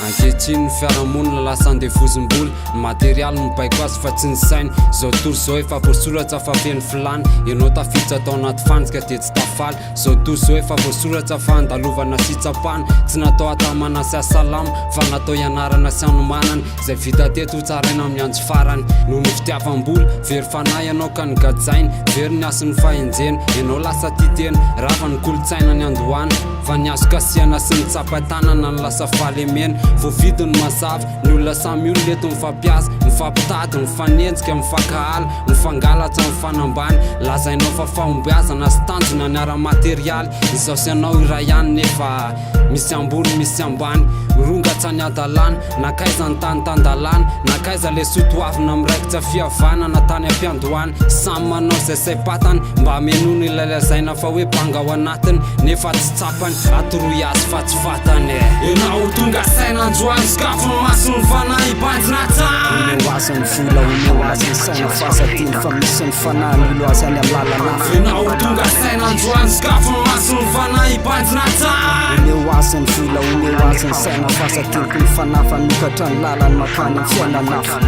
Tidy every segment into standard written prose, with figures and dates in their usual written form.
ankehitriny fiarahamonina lasa andevozim-boly ny materialy mibaiko azy fa tsy ny sainy zao tory zao efa voasoratra fa feno filany ianao tafiditra atao anaty fanjika dia tsy tafaly zao tory zao efa voasoratra fa andalovana sitsapany tsy natao atamana sy asalama fa natao ianarana sy anomanany zay vita teto ho tsaraina amin'ny andro farany noho ny fitiavam-boly very fanahy ianao ka nygadjainy very ny aso ny fahenjena ianao lasa titena rava ny kolotsaina ny andohany fa ny azo kasiana sy ny tsapatanana ny lasa falemena voavidy ny mazava ny olona samy olo leto mifampiasa mifampitady mifanenjika mifakahala mifangalatra mifanambany lazainao fa fahombiazana sy tanjona ny ara-materialy izao sy anao iray ihany nefa misy ambony misy ambany mirongatsa ny adalana nakaiza ny tany-tandalana nakaiza le sotoavina miraikitra fihavanana tany ampiandohany samy manao zay saim-patany mba hamenono ilay lazaina fa hoe banga ao anatiny nefa tsy tsapany atoroy azy fa tsy fatany ianao tonga saina androany skafo ny maso ny fanahy ibanjina tany oasany vola ome oasany saina fasatiny fa misy ny fanahy olo azy any amin'ny lalana ianao tonga saina androany skafo ny maso ny fanahy ibanjina tany ome oasany vola ome oasany saina fasatiny ny fanahy fanokatra ny lalany makany amin'ny fiainanafa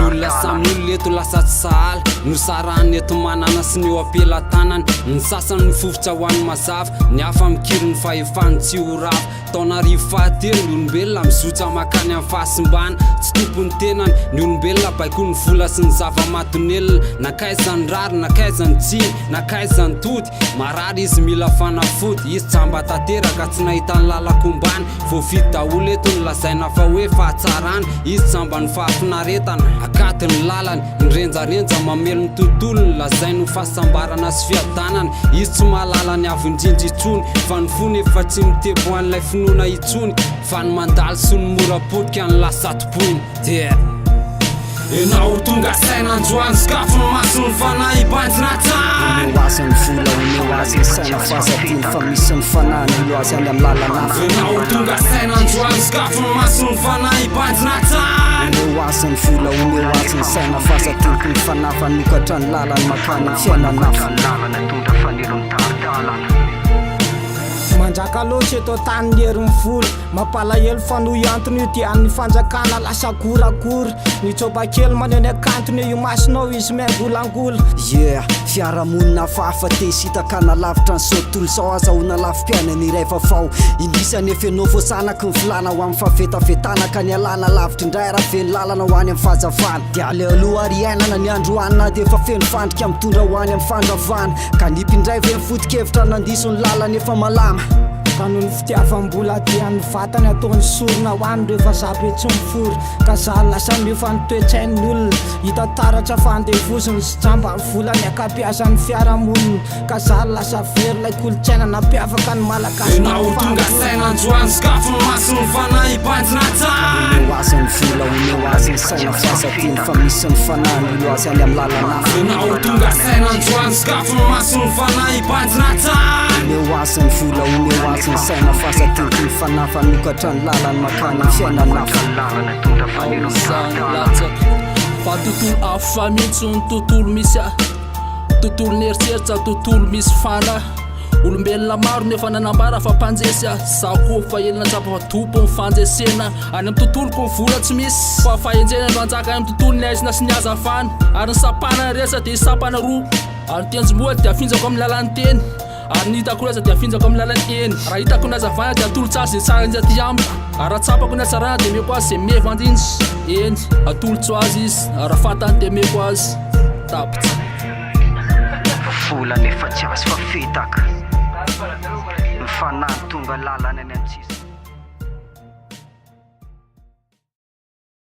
olona samy olo leto lasa tsy sahala no sarahany eto manana sy ny eo ampelatanany ny sasany mifofotra ho an'ny mazava ny hafa mikiry ny fahefany tsy ho rava taonarivo fahatelo ny olombelona mizotra makany amin'ny fahasimbana tsy tompony tenany ny olombelona baiko ny vola sy ny zava-mahatonelona nakaiza ny rary nakaiza ny tsiny nakaiza ny tody marary izy mila fanafody izy tsamba tanteraka tsy nahita ny lalakombany voavidy daholo eto ny lazaina fa hoe fahatsarana izy tsamba ny fahafinaretana akaty ny lalany ny renjarenja mamelo ny tontolo ny lazainy ho fahasambarana sy fiadanana izy tsy mahalala ny avy indrindra itsony fa ny fony efa tsy mitebo an'ilay finoana itsony fa ny mandalo sy ny morapotika ny lasatopoiny dia ianao tonga saina androany skafo ny maso ny fanahy ibanjina tany oasany vola ome oasany saina fasatiny fa misy ny fanahy olo azy any amin'ny lalana ianao tonga saina androany skafo ny maso ny fanahy ibanjina tany ome oasany vola ome oasany saina fasatiny ny fanahy fanokatra ny lalany makany amin'ny fiainanafa mandraka loatra eto tany hery mivolo mampalahelo fanohy antony io dia ny fanjakana lasa goragory ny tsobakely maneny akantony io masonao izy miangolangola fiarahamonina fahafa te sitakana lavitra ny sotolo sao azahoana lafim-piainana iray vavao indrisany efa ianao voasanaky ny volana ho amin'ny favetafetana ka ny alana lavitra indray raha feno lalana ho any amin'ny fahazavana dia alealoha ary ainana ny andro hanina dia efa feno fandrika mitondra ho any amin'ny fandravana ka nipindray ve mifotikevitra nandiso ny lalana efa malama ka noho ny fitiavam-bola dia ny vatany ataony sorona ho any rehefa zabe tsy mifory ka za lasa miofa ny toetsain'ny olona hita taratra fa andevoziny sy tramba volany akapiazan'ny fiarahamonina ka za lasa very lay kolotsaina nampiavaka ny malagasy ianao tonga saina androany skafo ny maso ny fanahy ibanjina tany oasany vola ome oasany saina fasatiny fa misy ny fanahy olo azy any amin'ny lalana ianao tonga saina androany skafo ny maso ny fanahy ibanjina tany ome oasany vola ome oasany saina fasatiny ny fanahy fanokatra ny lalany makany amin'ny fiainanafa fa tontolo afa mihitsy ny tontolo misy tontolo neritseritra tontolo misy fana olombelona maro nefa nanambara fa mpanjesy za koa fa elina tsapa fa tompo mifanjesena any amin'ny tontoloko ny vola tsy misy fa fahenjena no anjaka any amin'ny tontolo ny aizina sy ny azafana ary ny sapana resa dia sapana roa ary ny tenjomoa dia afinjako amin'ny lalany teny ary ny hitako resa dia afinjako amin'ny lalany eny raha hitako ny azavana dia atolotsasy zay tsara inja ty amiko ary raha tsapako ny atsarana dia meko azy zay mevandrindry eny atolotso azy izy raha fatany dia meko azy tapitra vola nefa tsy azo fa fetaka ny fanahy tonga lalana any amin'ny tsisy